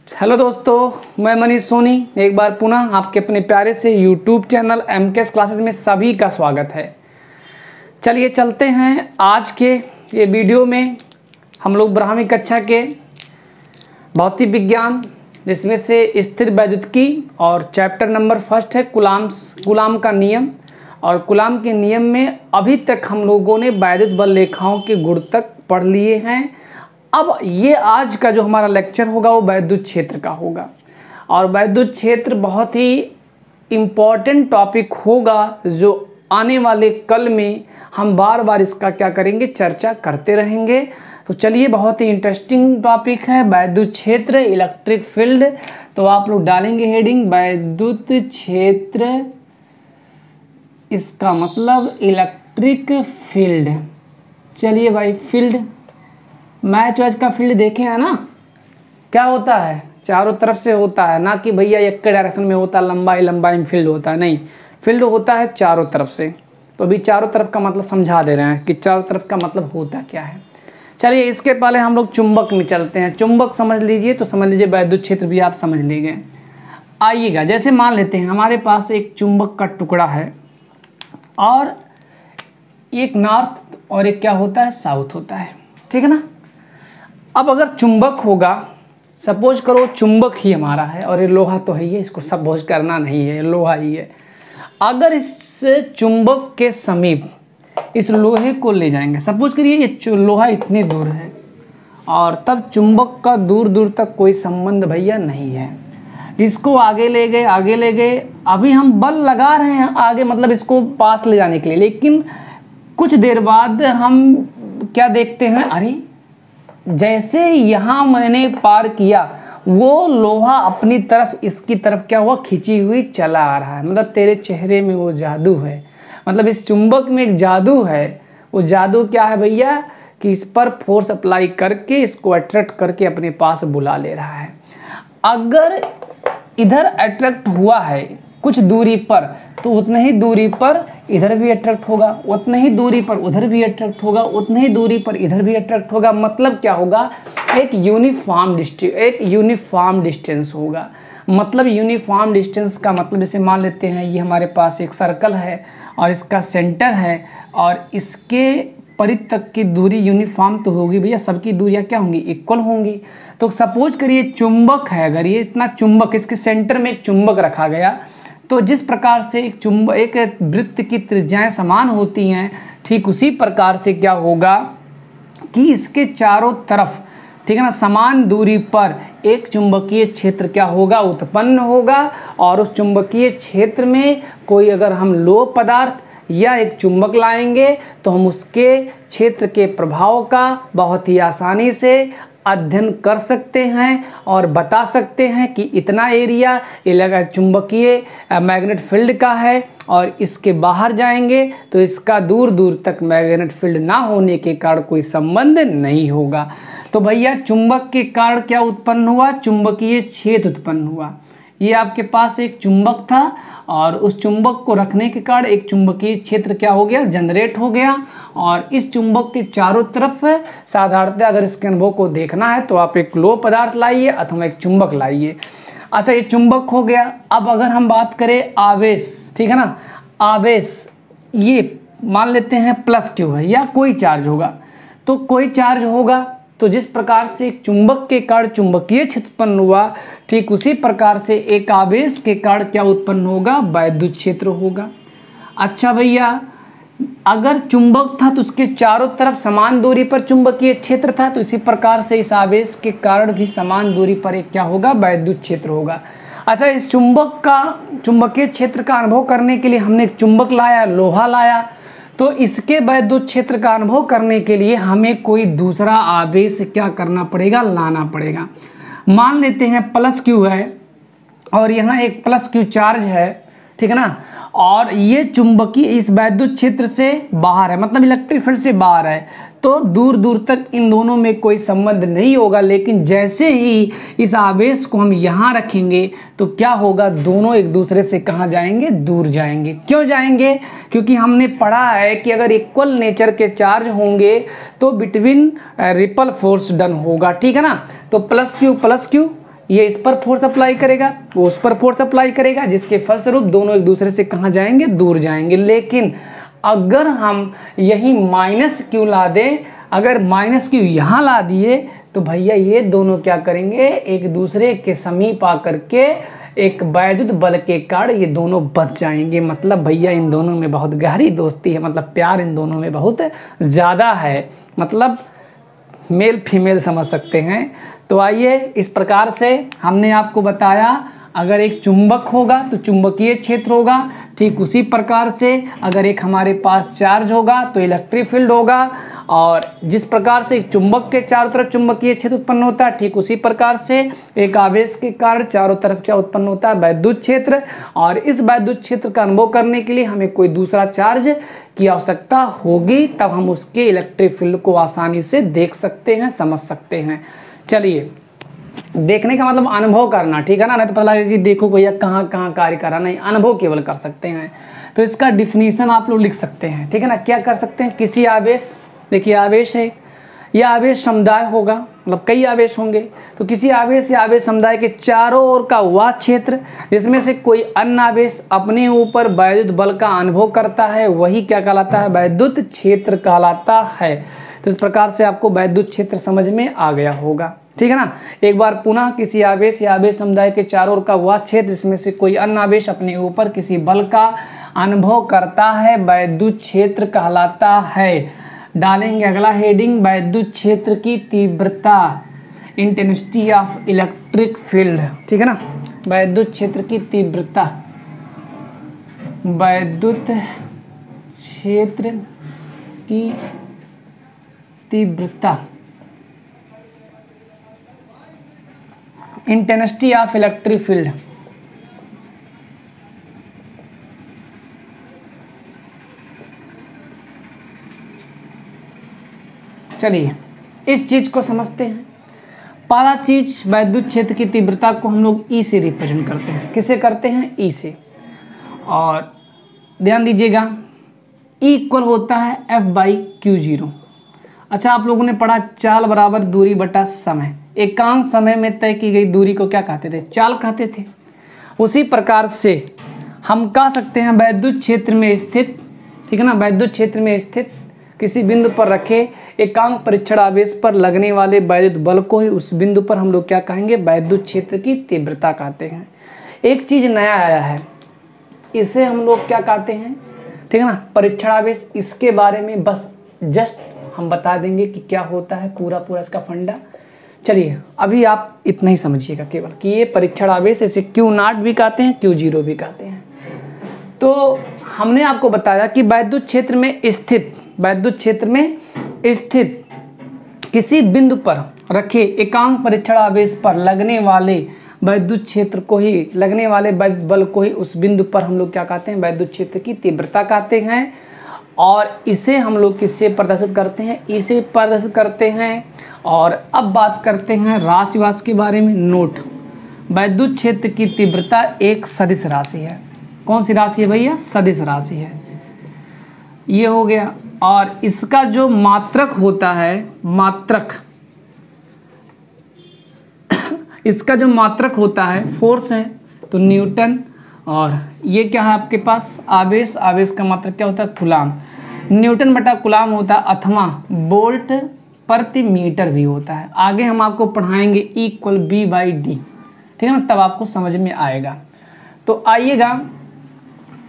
Hello दोस्तों, मैं मनीष सोनी एक बार पुनः आपके अपने प्यारे से यूट्यूब चैनल MKS क्लासेस में सभी का स्वागत है। चलिए चलते हैं आज के ये वीडियो में। हम लोग 12वीं कक्षा के भौतिक विज्ञान जिसमें से स्थिर वैद्युतिकी और चैप्टर नंबर 1 है कूलाम का नियम। और कूलाम के नियम में अभी तक हम लोगों ने वैद्युत बल रेखाओं के गुण तक पढ़ लिए हैं। अब ये आज का जो हमारा लेक्चर होगा वो वैद्युत क्षेत्र का होगा। और वैद्युत क्षेत्र बहुत ही इम्पॉर्टेंट टॉपिक होगा जो आने वाले कल में हम बार बार इसका क्या करेंगे, चर्चा करते रहेंगे। तो चलिए, बहुत ही इंटरेस्टिंग टॉपिक है वैद्युत क्षेत्र, इलेक्ट्रिक फील्ड। तो आप लोग डालेंगे हेडिंग वैद्युत क्षेत्र, इसका मतलब इलेक्ट्रिक फील्ड। चलिए भाई, फील्ड मैच वैच का फील्ड देखे हैं ना, क्या होता है, चारों तरफ से होता है, ना कि भैया एक के डायरेक्शन में होता है, लंबाई में फील्ड होता है। नहीं, फील्ड होता है चारों तरफ से। तो अभी चारों तरफ का मतलब समझा दे रहे हैं कि चारों तरफ का मतलब होता क्या है। चलिए, इसके पहले हम लोग चुंबक में चलते हैं। चुंबक समझ लीजिए तो समझ लीजिए वैद्युत क्षेत्र भी आप समझ लीजिए। आइएगा, जैसे मान लेते हैं हमारे पास एक चुंबक का टुकड़ा है और एक नॉर्थ और एक क्या होता है, साउथ होता है, ठीक है ना। अब अगर चुंबक होगा, सपोज करो चुंबक ही हमारा है और ये लोहा तो है ही है, इसको सपोज करना नहीं है, लोहा ही है। अगर इस चुंबक के समीप इस लोहे को ले जाएंगे, सपोज करिए ये लोहा इतनी दूर है और तब चुंबक का दूर दूर तक कोई संबंध भैया नहीं है। इसको आगे ले गए, अभी हम बल लगा रहे हैं आगे, मतलब इसको पास ले जाने के लिए। लेकिन कुछ देर बाद हम क्या देखते हैं, अरे जैसे यहाँ मैंने पार किया वो लोहा अपनी तरफ, इसकी तरफ क्या हुआ, खिंची हुई चला आ रहा है। मतलब तेरे चेहरे में वो जादू है, मतलब इस चुंबक में एक जादू है। वो जादू क्या है भैया, कि इस पर फोर्स अप्लाई करके इसको अट्रैक्ट करके अपने पास बुला ले रहा है। अगर इधर अट्रैक्ट हुआ है कुछ दूरी पर, तो उतनी ही दूरी पर इधर भी अट्रैक्ट होगा, उतनी ही दूरी पर उधर भी अट्रैक्ट होगा, उतनी ही दूरी पर इधर भी अट्रैक्ट होगा। मतलब क्या होगा, एक यूनिफॉर्म डिस्टेंस होगा। मतलब यूनिफॉर्म डिस्टेंस का मतलब जैसे मान लेते हैं ये हमारे पास एक सर्कल है और इसका सेंटर है और इसके परिध तक की दूरी यूनिफॉर्म तो होगी भैया, सबकी दूरियां क्या होंगी, इक्वल होंगी। तो सपोज करिए चुंबक है, अगर ये इतना चुंबक, इसके सेंटर में एक चुंबक रखा गया, तो जिस प्रकार से एक वृत्त की त्रिज्याएं समान होती हैं, ठीक उसी प्रकार से क्या होगा कि इसके चारों तरफ, ठीक है ना, समान दूरी पर एक चुंबकीय क्षेत्र क्या होगा, उत्पन्न होगा। और उस चुंबकीय क्षेत्र में कोई अगर हम लोह पदार्थ या एक चुंबक लाएंगे तो हम उसके क्षेत्र के प्रभाव का बहुत ही आसानी से अध्ययन कर सकते हैं और बता सकते हैं कि इतना एरिया चुंबकीय मैग्नेट फील्ड का है। और इसके बाहर जाएंगे तो इसका दूर दूर तक मैग्नेट फील्ड ना होने के कारण कोई संबंध नहीं होगा। तो भैया चुंबक के कारण क्या उत्पन्न हुआ, चुंबकीय क्षेत्र उत्पन्न हुआ। ये आपके पास एक चुंबक था और उस चुंबक को रखने के कारण एक चुंबकीय क्षेत्र क्या हो गया, जनरेट हो गया। और इस चुंबक के चारों तरफ साधारणतः अगर इसके अनुभव को देखना है तो आप एक लोह पदार्थ लाइए अथवा एक चुंबक लाइए। अच्छा, ये चुंबक हो गया। अब अगर हम बात करें आवेश, ठीक है ना, आवेश ये मान लेते हैं प्लस क्यू है या कोई चार्ज होगा, तो कोई चार्ज होगा तो जिस प्रकार से एक चुंबक के कारण चुंबकीय क्षेत्र उत्पन्न हुआ, ठीक उसी प्रकार से एक आवेश के कारण क्या उत्पन्न होगा, वैद्युत क्षेत्र होगा। अच्छा भैया, अगर चुंबक था तो उसके चारों तरफ समान दूरी पर चुंबकीय क्षेत्र था, तो इसी प्रकार से इस आवेश के कारण भी समान दूरी पर एक क्या होगा, वैद्युत क्षेत्र होगा। अच्छा, इस चुंबकीय क्षेत्र का अनुभव करने के लिए हमने एक चुंबक लाया, लोहा लाया, तो इसके वैद्युत क्षेत्र का अनुभव करने के लिए हमें कोई दूसरा आवेश क्या करना पड़ेगा, लाना पड़ेगा। मान लेते हैं प्लस क्यू है और यहाँ एक प्लस क्यू चार्ज है, ठीक है ना, और ये चुंबकीय इस वैद्युत क्षेत्र से बाहर है, मतलब इलेक्ट्रिक फील्ड से बाहर है, तो दूर दूर तक इन दोनों में कोई संबंध नहीं होगा। लेकिन जैसे ही इस आवेश को हम यहाँ रखेंगे तो क्या होगा, दोनों एक दूसरे से कहाँ जाएंगे, दूर जाएंगे। क्यों जाएंगे, क्योंकि हमने पढ़ा है कि अगर इक्वल नेचर के चार्ज होंगे तो बिटवीन रिपल फोर्स डन होगा, ठीक है ना। तो प्लस क्यू ये इस पर फोर्स अप्लाई करेगा, वो उस पर फोर्स अप्लाई करेगा, जिसके फलस्वरूप दोनों एक दूसरे से कहाँ जाएंगे, दूर जाएंगे। लेकिन अगर हम यही माइनस क्यू ला दें, अगर माइनस क्यू यहाँ ला दिए तो भैया ये दोनों क्या करेंगे, एक दूसरे के समीप आकर के एक वैद्युत बल के कारण ये दोनों बच जाएंगे। मतलब भैया इन दोनों में बहुत गहरी दोस्ती है, मतलब प्यार इन दोनों में बहुत ज़्यादा है, मतलब मेल फीमेल समझ सकते हैं। तो आइए इस प्रकार से हमने आपको बताया, अगर एक चुंबक होगा तो चुंबकीय क्षेत्र होगा, ठीक उसी प्रकार से अगर एक हमारे पास चार्ज होगा तो इलेक्ट्रिक फील्ड होगा, और जिस प्रकार से एक चुंबक के चारों तरफ चुंबकीय क्षेत्र उत्पन्न होता है, ठीक उसी प्रकार से एक आवेश के कारण चारों तरफ क्या उत्पन्न होता है, वैद्युत क्षेत्र। और इस वैद्युत क्षेत्र का अनुभव करने के लिए हमें कोई दूसरा चार्ज की आवश्यकता होगी, तब हम उसके इलेक्ट्रिक फील्ड को आसानी से देख सकते हैं, समझ सकते हैं। चलिए, देखने का मतलब अनुभव करना, ठीक है ना, नहीं तो पता लगेगा कि देखो भैया कहाँ कहाँ कार्य कर रहा, नहीं, अनुभव केवल कर सकते हैं। तो इसका डिफिनीशन आप लोग लिख सकते हैं, ठीक है ना। क्या कर सकते हैं, किसी आवेश, देखिए आवेश है, यह आवेश समुदाय होगा, मतलब कई आवेश होंगे, तो किसी आवेश या आवेश समुदाय के चारों ओर का वह क्षेत्र जिसमें से कोई अन्य आवेश अपने ऊपर वैद्युत बल का अनुभव करता है, वही क्या कहलाता है, वैद्युत क्षेत्र कहलाता है। तो इस प्रकार से आपको वैद्युत क्षेत्र समझ में आ गया होगा, ठीक है ना। एक बार पुनः, किसी आवेश या आवेश समुदाय के चारों ओर का वह क्षेत्र जिसमें से कोई अन्य आवेश अपने ऊपर किसी बल का अनुभव करता है, वैद्युत क्षेत्र कहलाता है। डालेंगे अगला हेडिंग, वैद्युत क्षेत्र की तीव्रता, इंटेंसिटी ऑफ इलेक्ट्रिक फील्ड, ठीक है ना। वैद्युत क्षेत्र की तीव्रता, वैद्युत क्षेत्र की तीव्रता, इंटेंसिटी ऑफ इलेक्ट्रिक फील्ड। चलिए इस चीज को समझते हैं। पहला चीज, वैद्युत क्षेत्र की तीव्रता को हम लोग ई से रिप्रेजेंट करते हैं। किसे करते हैं, ई से। और ध्यान दीजिएगा, ई इक्वल होता है F/Q0। अच्छा, आप लोगों ने पढ़ा चाल बराबर दूरी बटा समय, एकांक समय में तय की गई दूरी को क्या कहते थे, चाल कहते थे। उसी प्रकार से हम कह सकते हैं वैद्युत क्षेत्र में स्थित, ठीक है ना, वैद्युत क्षेत्र में स्थित किसी बिंदु पर रखे एकांक परीक्षण आवेश पर लगने वाले वैद्युत बल को ही उस बिंदु पर हम लोग क्या कहेंगे, वैद्युत क्षेत्र की तीव्रता कहते हैं। एक चीज नया आया है, इसे हम लोग क्या कहते हैं, ठीक है ना, परीक्षण आवेश। इसके बारे में बस जस्ट हम बता देंगे कि क्या होता है, पूरा पूरा इसका फंडा। चलिए अभी आप इतना ही समझिएगा केवल कि ये परीक्षण आवेश, इसे Q0 भी कहते हैं, Q0 भी कहते हैं। तो हमने आपको बताया कि वैद्युत क्षेत्र में स्थित, वैद्युत क्षेत्र में स्थित किसी बिंदु पर रखे एकांक परीक्षण आवेश पर लगने वाले वैद्युत क्षेत्र को ही, लगने वाले वैद्युत बल को ही उस बिंदु पर हम लोग क्या कहते हैं, वैद्युत क्षेत्र की तीव्रता कहते हैं। और इसे हम लोग किससे प्रदर्शित करते हैं, इसे प्रदर्शित करते हैं। और अब बात करते हैं राशिवास के बारे में। नोट, वैद्युत क्षेत्र की तीव्रता एक सदिश राशि है। कौन सी राशि है भैया, सदिश राशि है, ये हो गया। और इसका जो मात्रक होता है, मात्रक इसका जो मात्रक होता है फोर्स है, तो न्यूटन। और ये क्या है आपके पास, आवेश, आवेश का मात्रक क्या होता है, कूलाम। न्यूटन बटा कूलाम होता है, अथवा वोल्ट प्रति मीटर भी होता है। आगे हम आपको पढ़ाएंगे E=B/D, ठीक है ना, तब आपको समझ में आएगा। तो आइएगा,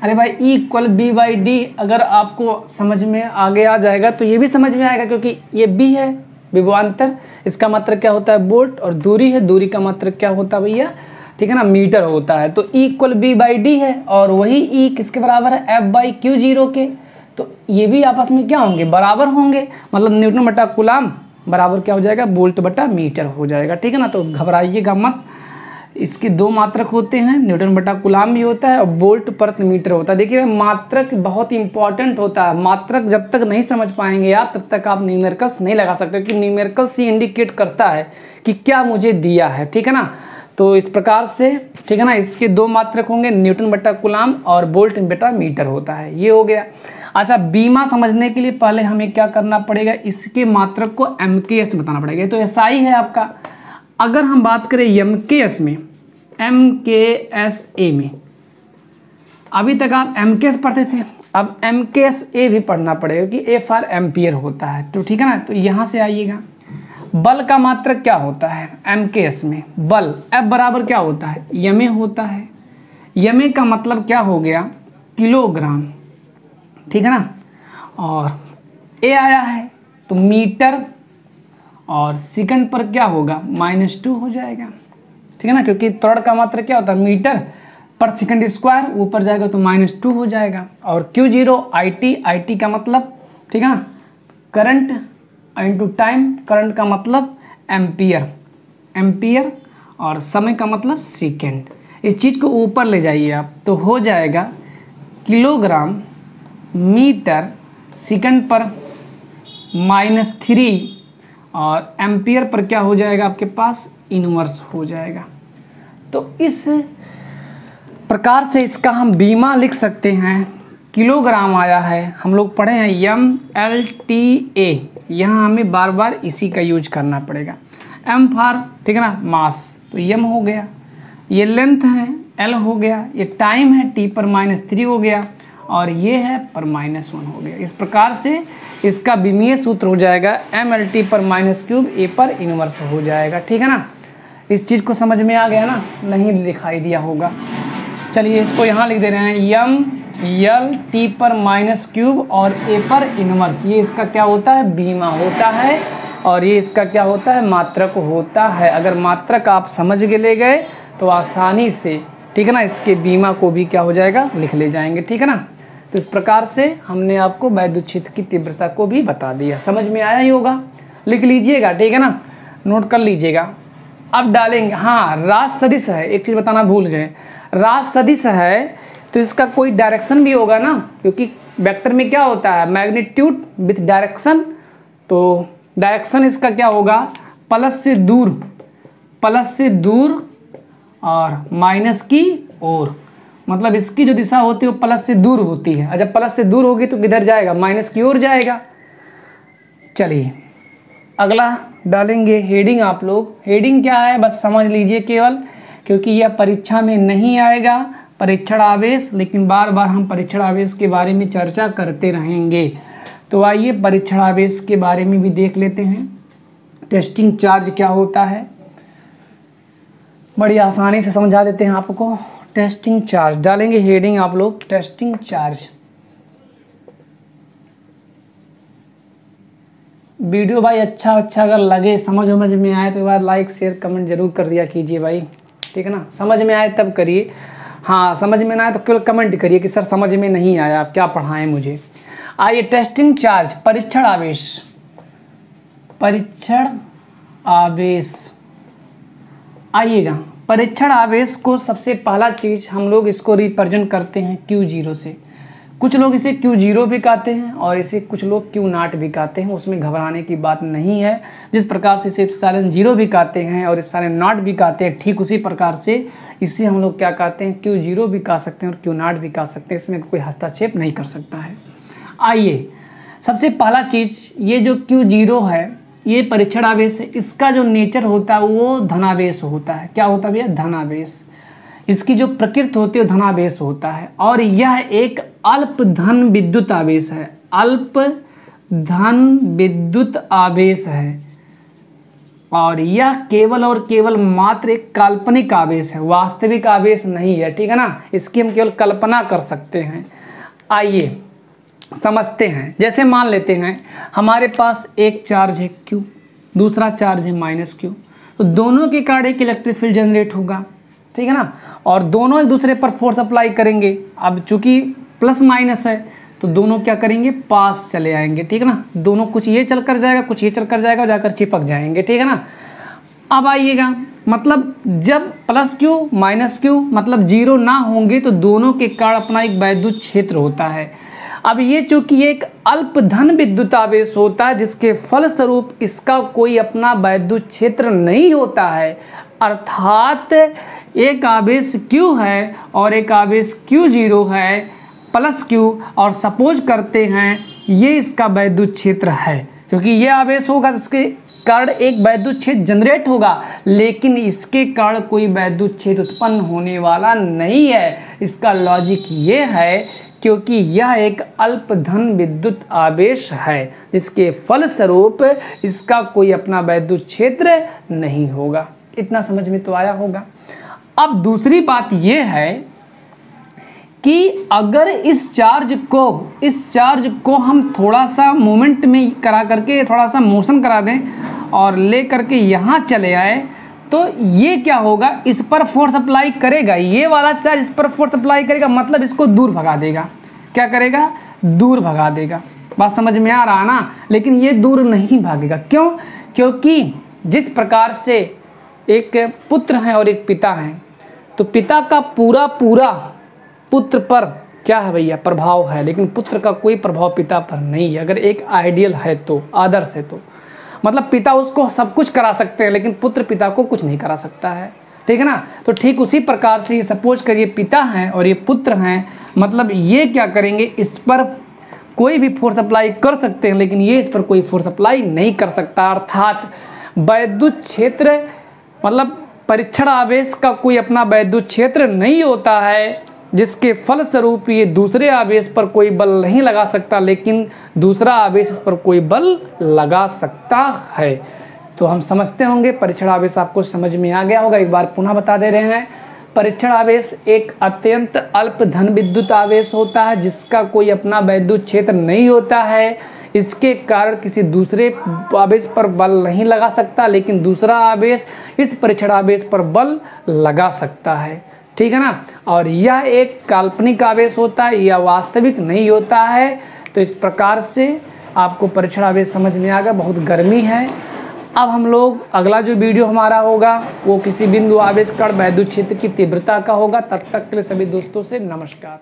अरे भाई E=B/D अगर आपको समझ में आगे आ जाएगा तो ये भी समझ में आएगा, क्योंकि ये B है, विभवांतर, इसका मात्रक क्या होता है, वोल्ट। और दूरी है, दूरी का मात्रक क्या होता है भैया, ठीक है ना, मीटर होता है। तो E=B/D है, और वही E किसके बराबर है, F/Q0 के। तो ये भी आपस में क्या होंगे, बराबर होंगे। मतलब न्यूटन बटा कूलाम बराबर क्या हो जाएगा, वोल्ट बटा मीटर हो जाएगा, ठीक है ना। तो घबराइएगा मत, इसके दो मात्रक होते हैं, न्यूटन बटा कूलाम भी होता है और वोल्ट प्रति मीटर होता है। देखिए मात्रक बहुत इंपॉर्टेंट होता है। मात्रक जब तक नहीं समझ पाएंगे आप, तब तक आप न्यूमेरिकल्स नहीं लगा सकते, क्योंकि न्यूमेरिकल्स ही इंडिकेट करता है कि क्या मुझे दिया है, ठीक है ना। तो इस प्रकार से, ठीक है ना, इसके दो मात्रक होंगे, न्यूटन बटा कूलाम और वोल्ट बटा मीटर होता है, ये हो गया। अच्छा, बीमा समझने के लिए पहले हमें क्या करना पड़ेगा, इसके मात्रक को MKS बताना पड़ेगा। तो SI है आपका, अगर हम बात करें MKS में, MKSA में, अभी तक आप MKS पढ़ते थे, अब MKSA भी पढ़ना पड़ेगा कि A फॉर एम्पियर होता है। तो ठीक है ना, तो यहाँ से आइएगा, बल का मात्रक क्या होता है MKS में, बल F बराबर क्या होता है, यमे होता है। यमे का मतलब क्या हो गया, किलोग्राम, ठीक है ना, और A आया है तो मीटर, और सेकंड पर क्या होगा -2 हो जाएगा, ठीक है ना, क्योंकि त्वरण का मात्रक क्या होता है मीटर पर सेकंड स्क्वायर, ऊपर जाएगा तो -2 हो जाएगा। और Q0 IT का मतलब, ठीक है ना, करंट इनटू टाइम, करंट का मतलब एम्पियर, और समय का मतलब सेकेंड। इस चीज़ को ऊपर ले जाइए आप तो हो जाएगा किलोग्राम मीटर सेकंड पर -3, और एम्पियर पर क्या हो जाएगा आपके पास, इनवर्स हो जाएगा। तो इस प्रकार से इसका हम बीमा लिख सकते हैं। किलोग्राम आया है, हम लोग पढ़े हैं MLTA, यहाँ हमें बार बार इसी का यूज करना पड़ेगा। M फॉर, ठीक है ना, मास, तो M हो गया, ये लेंथ है L हो गया, ये टाइम है T पर -3 हो गया, और ये है पर -1 हो गया। इस प्रकार से इसका विमीय सूत्र हो जाएगा MLT पर -3 A पर इनवर्स हो जाएगा, ठीक है ना। इस चीज़ को समझ में आ गया ना, नहीं दिखाई दिया होगा। चलिए इसको यहाँ लिख दे रहे हैं, MLT पर -3 और A पर इनवर्स, ये इसका क्या होता है, बीमा होता है, और ये इसका क्या होता है, मात्रक होता है। अगर मात्रक आप समझ के ले गए तो आसानी से, ठीक है ना, इसके बीमा को भी क्या हो जाएगा, लिख ले जाएंगे, ठीक है ना। तो इस प्रकार से हमने आपको वैद्युत क्षेत्र की तीव्रता को भी बता दिया, समझ में आया ही होगा, लिख लीजिएगा, ठीक है ना, नोट कर लीजिएगा। अब डालेंगे, हाँ राज सदिश है, एक चीज़ बताना भूल गए, राज सदिश है तो इसका कोई डायरेक्शन भी होगा ना, क्योंकि वेक्टर में क्या होता है, मैग्नीट्यूड विथ डायरेक्शन, तो डायरेक्शन इसका क्या होगा, प्लस से दूर और माइनस की ओर, मतलब इसकी जो दिशा होती है वो प्लस से दूर होती है, और जब प्लस से दूर होगी तो किधर जाएगा, माइनस की ओर जाएगा। चलिए अगला डालेंगे हेडिंग। आप लोग हेडिंग क्या है बस समझ लीजिए केवल, क्योंकि यह परीक्षा में नहीं आएगा, परीक्षण आवेश, लेकिन बार बार हम परीक्षण आवेश के बारे में चर्चा करते रहेंगे। तो आइए परीक्षण आवेश के बारे में भी देख लेते हैं। टेस्टिंग चार्ज क्या होता है, बड़ी आसानी से समझा देते हैं आपको। टेस्टिंग चार्ज डालेंगे हेडिंग आप लोग, टेस्टिंग चार्ज। वीडियो भाई अच्छा अगर लगे, समझ में आए तो एक बार लाइक शेयर कमेंट जरूर कर दिया कीजिए भाई, ठीक है ना। समझ में आए तब करिए, हाँ समझ में ना आए तो केवल कमेंट करिए कि सर समझ में नहीं आया, आप क्या पढ़ाएं मुझे। आइए टेस्टिंग चार्ज, परीक्षण आवेश, आइएगा परीक्षण आवेश को सबसे पहला चीज़ हम लोग इसको रिप्रेजेंट करते हैं Q0 से। कुछ लोग इसे Q0 भी कहते हैं और इसे कुछ लोग Q0 भी कहते हैं, उसमें घबराने की बात नहीं है। जिस प्रकार से इसे एप्सिलॉन 0 भी कहते हैं और एप्सिलॉन नॉट भी कहते हैं, ठीक उसी प्रकार से इसे हम लोग क्या कहते हैं, Q0 भी कह सकते हैं और Q0 भी कह सकते हैं, इसमें कोई हस्तक्षेप नहीं कर सकता है। आइए सबसे पहला चीज़, ये जो Q0 है ये परीक्षण आवेश है, इसका जो नेचर होता है वो धनावेश होता है। क्या होता है भैया, धनावेश। इसकी जो प्रकृति होती है धनावेश होता है, और यह एक अल्प धन विद्युत आवेश है, अल्प धन विद्युत आवेश है, और यह केवल और केवल मात्र एक काल्पनिक आवेश है, वास्तविक आवेश नहीं है, ठीक है ना। इसकी हम केवल कल्पना कर सकते हैं। आइए समझते हैं। जैसे मान लेते हैं हमारे पास एक चार्ज है Q, दूसरा चार्ज है -Q, तो दोनों के कारण एक इलेक्ट्रिक फील्ड जनरेट होगा, ठीक है ना, और दोनों एक दूसरे पर फोर्स अप्लाई करेंगे। अब चूंकि प्लस माइनस है तो दोनों क्या करेंगे, पास चले आएंगे, ठीक है ना, दोनों कुछ ये चल कर जाएगा कुछ ये चल कर जाएगा, जाकर चिपक जाएंगे, ठीक है ना। अब आइएगा, मतलब जब +Q -Q मतलब 0 ना होंगे तो दोनों के कारण अपना एक वैद्युत क्षेत्र होता है। अब ये चूंकि एक अल्प धन विद्युत आवेश होता है, जिसके फलस्वरूप इसका कोई अपना वैद्युत क्षेत्र नहीं होता है, अर्थात एक आवेश Q है और एक आवेश Q0 है +Q, और सपोज करते हैं ये इसका वैद्युत क्षेत्र है, क्योंकि ये आवेश होगा तो उसके कारण एक वैद्युत क्षेत्र जनरेट होगा, लेकिन इसके कारण कोई वैद्युत क्षेत्र उत्पन्न होने वाला नहीं है। इसका लॉजिक ये है क्योंकि यह एक अल्पधन विद्युत आवेश है, जिसके फलस्वरूप इसका कोई अपना वैद्युत क्षेत्र नहीं होगा। इतना समझ में तो आया होगा। अब दूसरी बात यह है कि अगर इस चार्ज को हम थोड़ा सा मूवमेंट में करा करके थोड़ा सा मोशन करा दें और ले करके यहाँ चले आए, तो ये क्या होगा, इस पर फोर्स अप्लाई करेगा, ये वाला चार्ज इस पर फोर्स अप्लाई करेगा, मतलब इसको दूर भगा देगा। क्या करेगा, दूर भगा देगा। बात समझ में आ रहा है ना। लेकिन ये दूर नहीं भागेगा। क्यों? क्योंकि जिस प्रकार से एक पुत्र है और एक पिता है, तो पिता का पूरा पुत्र पर क्या है भैया, प्रभाव है, लेकिन पुत्र का कोई प्रभाव पिता पर नहीं है। अगर एक आइडियल है तो, आदर्श है तो, मतलब पिता उसको सब कुछ करा सकते हैं, लेकिन पुत्र पिता को कुछ नहीं करा सकता है। ठीक है ना। तो ठीक उसी प्रकार से ये सपोज करिए पिता हैं और ये पुत्र हैं, मतलब ये क्या करेंगे, इस पर कोई भी फोर्स अप्लाई कर सकते हैं, लेकिन ये इस पर कोई फोर्स अप्लाई नहीं कर सकता। अर्थात वैद्युत क्षेत्र, मतलब परीक्षण आवेश का कोई अपना वैद्युत क्षेत्र नहीं होता है, जिसके फलस्वरूप ये दूसरे आवेश पर कोई बल नहीं लगा सकता, लेकिन दूसरा आवेश इस पर कोई बल लगा सकता है। तो हम समझते होंगे, परीक्षण आवेश आपको समझ में आ गया होगा। एक बार पुनः बता दे रहे हैं, परीक्षण आवेश एक अत्यंत अल्प धन विद्युत आवेश होता है, जिसका कोई अपना वैद्युत क्षेत्र नहीं होता है। इसके कारण किसी दूसरे आवेश पर बल नहीं लगा सकता, लेकिन दूसरा आवेश इस परीक्षण आवेश पर बल लगा सकता है। ठीक है ना। और यह एक काल्पनिक आवेश होता है, यह वास्तविक नहीं होता है। तो इस प्रकार से आपको परीक्षण आवेश समझ में आ गया। बहुत गर्मी है। अब हम लोग अगला जो वीडियो हमारा होगा वो किसी बिंदु आवेश कण वैद्युत क्षेत्र की तीव्रता का होगा। तब तक के लिए सभी दोस्तों से नमस्कार।